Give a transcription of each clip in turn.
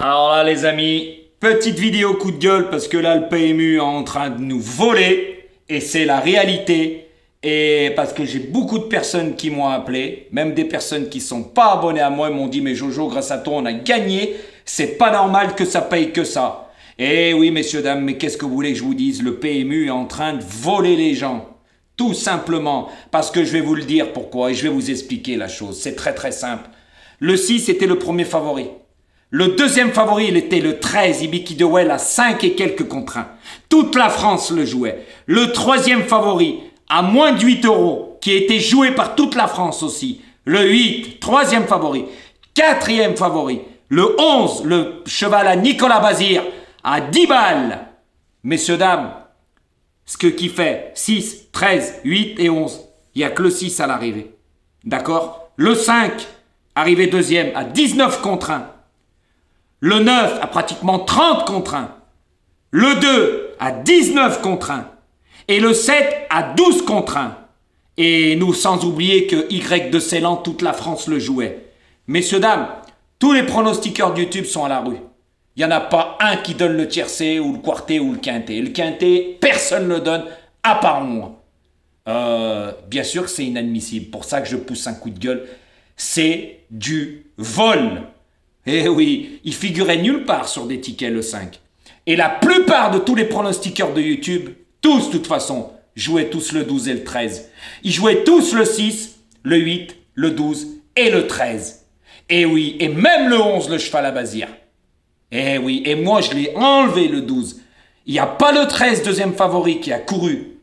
Alors là les amis, petite vidéo coup de gueule parce que là le PMU est en train de nous voler et c'est la réalité. Et parce que j'ai beaucoup de personnes qui m'ont appelé, même des personnes qui sont pas abonnées à moi, m'ont dit mais Jojo, grâce à toi on a gagné, c'est pas normal que ça paye que ça. Eh oui messieurs dames, mais qu'est-ce que vous voulez que je vous dise? Le PMU est en train de voler les gens. Tout simplement, parce que je vais vous le dire pourquoi et je vais vous expliquer la chose. C'est très très simple. Le 6 était le premier favori. Le deuxième favori, il était le 13, Ibiki de Well à 5 et quelques contre 1. Toute la France le jouait. Le troisième favori, à moins de 8 €, qui était joué par toute la France aussi. Le 8, troisième favori. Quatrième favori, le 11, le cheval à Nicolas Bazir, à 10 balles. Messieurs, dames, ce qui fait 6, 13, 8 et 11. Il n'y a que le 6 à l'arrivée. D'accord? Le 5, arrivé deuxième, à 19 contre 1. Le 9 à pratiquement 30 contre 1. Le 2 à 19 contre 1. Et le 7 à 12 contre 1. Et nous, sans oublier que Y de Ceylan, toute la France le jouait. Messieurs, dames, tous les pronostiqueurs de YouTube sont à la rue. Il n'y en a pas un qui donne le tiercé ou le quarté ou le quinté. Le quinté, personne ne le donne, à part moi. Bien sûr que c'est inadmissible. Pour ça que je pousse un coup de gueule. C'est du vol. Eh oui, il figurait nulle part sur des tickets le 5. Et la plupart de tous les pronostiqueurs de YouTube, tous de toute façon, jouaient tous le 12 et le 13. Ils jouaient tous le 6, le 8, le 12 et le 13. Eh oui, et même le 11, le cheval à Bazir. Eh oui, et moi je l'ai enlevé le 12. Il n'y a pas le 13, deuxième favori, qui a couru,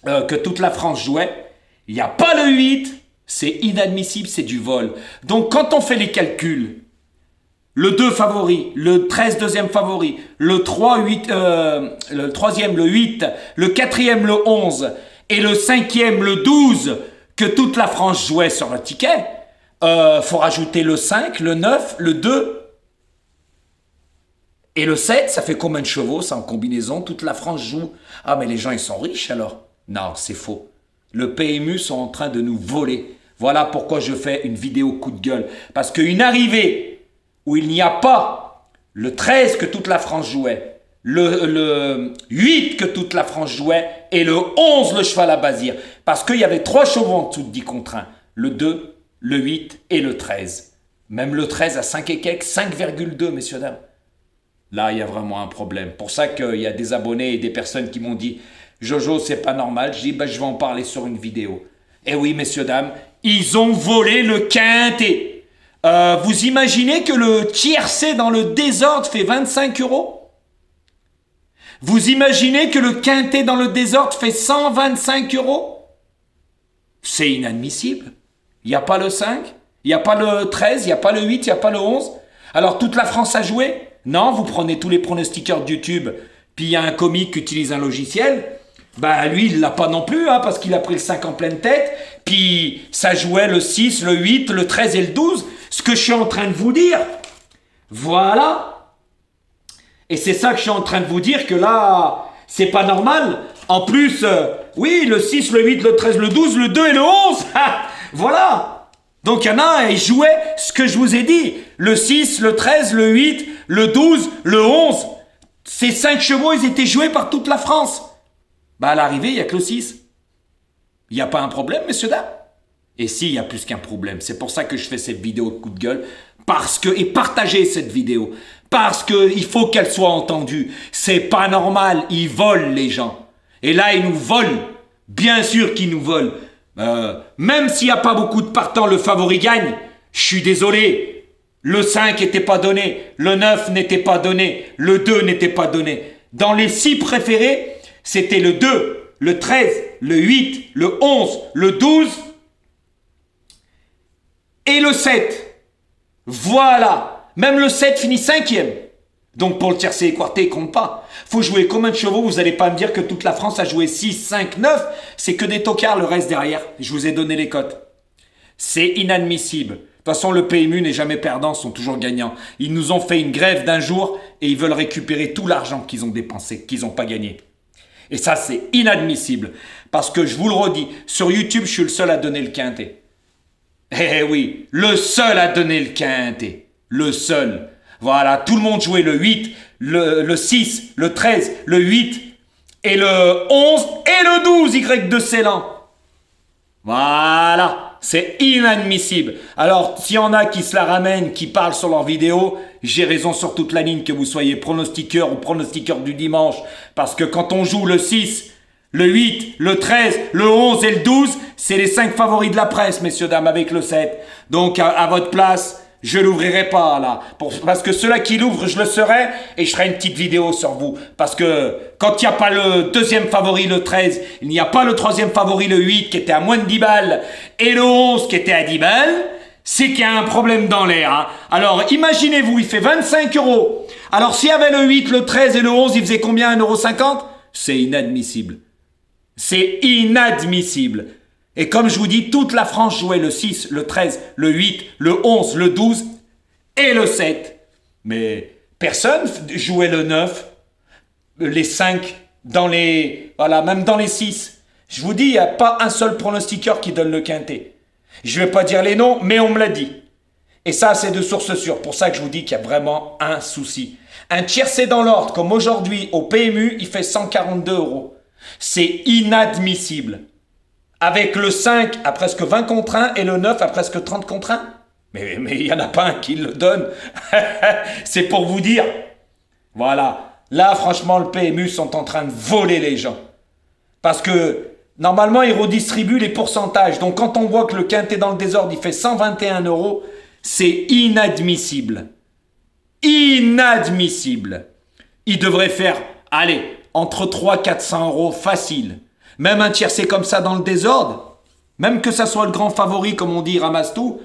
que toute la France jouait. Il n'y a pas le 8, c'est inadmissible, c'est du vol. Donc quand on fait les calculs, le 2 favori, le 13 deuxième favori, le 3, 8, le troisième le 8, le quatrième le 11 et le cinquième le 12 que toute la France jouait sur le ticket, faut rajouter le 5, le 9, le 2 et le 7, ça fait combien de chevaux ça en combinaison? Toute la France joue. Ah mais les gens ils sont riches alors? Non, c'est faux. Le PMU sont en train de nous voler. Voilà pourquoi je fais une vidéo coup de gueule. Parce qu'une arrivée où il n'y a pas le 13 que toute la France jouait, le 8 que toute la France jouait et le 11 le cheval à Bazir. Parce qu'il y avait 3 chevaux en dessous de 10 contre 1. Le 2, le 8 et le 13. Même le 13 à 5 et quelques, 5,2 messieurs dames. Là, il y a vraiment un problème. Pour ça qu'il y a des abonnés et des personnes qui m'ont dit « Jojo, c'est pas normal. » Je dis « je vais en parler sur une vidéo. » Eh oui, messieurs, dames, ils ont volé le quintet. Vous imaginez que le tiercé dans le désordre fait 25 €? Vous imaginez que le quintet dans le désordre fait 125 €? C'est inadmissible. Il n'y a pas le 5, il n'y a pas le 13, il n'y a pas le 8, il n'y a pas le 11. Alors toute la France a joué? Non, vous prenez tous les pronostiqueurs de YouTube, puis il y a un comique qui utilise un logiciel. Bah lui, il l'a pas non plus, hein, parce qu'il a pris le 5 en pleine tête, puis ça jouait le 6, le 8, le 13 et le 12. Ce que je suis en train de vous dire, voilà. Et c'est ça que je suis en train de vous dire, que là, c'est pas normal. En plus, oui, le 6, le 8, le 13, le 12, le 2 et le 11. Voilà. Donc il y en a, ils jouaient ce que je vous ai dit. Le 6, le 13, le 8, le 12, le 11. Ces 5 chevaux, ils étaient joués par toute la France. Bah à l'arrivée, il n'y a que le 6. Il n'y a pas un problème, messieurs, dames? Et si, il y a plus qu'un problème. C'est pour ça que je fais cette vidéo de coup de gueule. Et partagez cette vidéo. Parce qu'il faut qu'elle soit entendue. C'est pas normal. Ils volent les gens. Et là, ils nous volent. Bien sûr qu'ils nous volent. Même s'il n'y a pas beaucoup de partants, le favori gagne. Je suis désolé. Le 5 n'était pas donné. Le 9 n'était pas donné. Le 2 n'était pas donné. Dans les 6 préférés, c'était le 2, le 13, le 8, le 11, le 12 et le 7. Voilà. Même le 7 finit 5e. Donc pour le tiercé et quarté, il compte pas. Faut jouer combien de chevaux? Vous n'allez pas me dire que toute la France a joué 6, 5, 9. C'est que des tocards le reste derrière. Je vous ai donné les cotes. C'est inadmissible. De toute façon, le PMU n'est jamais perdant, sont toujours gagnants. Ils nous ont fait une grève d'1 jour et ils veulent récupérer tout l'argent qu'ils ont dépensé, qu'ils n'ont pas gagné. Et ça, c'est inadmissible. Parce que je vous le redis, sur YouTube, je suis le seul à donner le quintet. Eh oui, le seul à donner le quintet. Le seul. Voilà, tout le monde jouait le 8, le 6, le 13, le 8 et le 11 et le 12 Y de Ceylan. Voilà, c'est inadmissible. Alors, s'il y en a qui se la ramènent, qui parlent sur leur vidéo, j'ai raison sur toute la ligne, que vous soyez pronostiqueur ou pronostiqueur du dimanche. Parce que quand on joue le 6, le 8, le 13, le 11 et le 12, c'est les 5 favoris de la presse, messieurs, dames, avec le 7. Donc, à votre place, je l'ouvrirai pas, là. Parce que ceux-là qui l'ouvrent, je le serai, et je ferai une petite vidéo sur vous. Parce que quand il n'y a pas le deuxième favori, le 13, il n'y a pas le troisième favori, le 8, qui était à moins de 10 balles, et le 11, qui était à 10 balles, c'est qu'il y a un problème dans l'air. Hein. Alors, imaginez-vous, il fait 25 €. Alors, s'il y avait le 8, le 13 et le 11, il faisait combien, 1,50 €? C'est inadmissible. C'est inadmissible. Et comme je vous dis, toute la France jouait le 6, le 13, le 8, le 11, le 12 et le 7. Mais personne jouait le 9, les 5, même dans les 6. Je vous dis, il n'y a pas un seul pronostiqueur qui donne le quintet. Je ne vais pas dire les noms, mais on me l'a dit. Et ça, c'est de source sûre. Pour ça que je vous dis qu'il y a vraiment un souci. Un tiercé dans l'ordre, comme aujourd'hui au PMU, il fait 142 €. C'est inadmissible. Avec le 5 à presque 20 contre 1 et le 9 à presque 30 contre 1. Mais il n'y en a pas un qui le donne. C'est pour vous dire. Voilà. Là, franchement, le PMU sont en train de voler les gens. Parce que, normalement, ils redistribuent les pourcentages. Donc, quand on voit que le quintet dans le désordre, il fait 121 €, c'est inadmissible. Inadmissible. Il devrait faire, allez, entre 300-400 € facile. Même un tiercé comme ça dans le désordre, même que ça soit le grand favori, comme on dit, ramasse tout,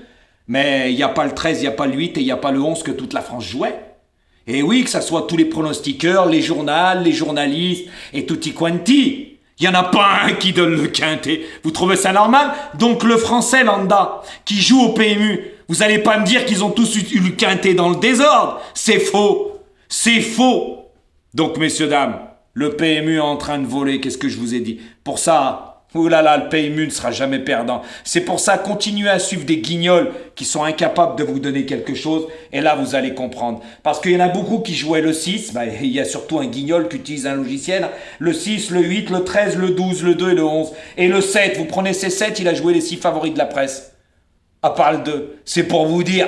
mais il n'y a pas le 13, il n'y a pas le 8 et il n'y a pas le 11 que toute la France jouait. Et oui, que ça soit tous les pronostiqueurs, les journaux, les journalistes et tutti quanti. Il n'y en a pas un qui donne le quintet. Vous trouvez ça normal? Donc le français lambda qui joue au PMU, vous n'allez pas me dire qu'ils ont tous eu le quintet dans le désordre. C'est faux. C'est faux. Donc messieurs, dames, le PMU est en train de voler, qu'est-ce que je vous ai dit? Pour ça, oulala, le PMU ne sera jamais perdant. C'est pour ça, continuez à suivre des guignols qui sont incapables de vous donner quelque chose, et là, vous allez comprendre. Parce qu'il y en a beaucoup qui jouaient le 6, il y a surtout un guignol qui utilise un logiciel, le 6, le 8, le 13, le 12, le 2 et le 11. Et le 7, vous prenez ces 7, il a joué les 6 favoris de la presse. À part le 2. C'est pour vous dire.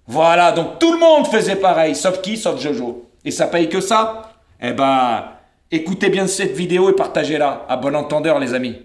Voilà, donc tout le monde faisait pareil, sauf qui? Sauf Jojo. Et ça paye que ça? Eh ben... écoutez bien cette vidéo et partagez-la. À bon entendeur, les amis.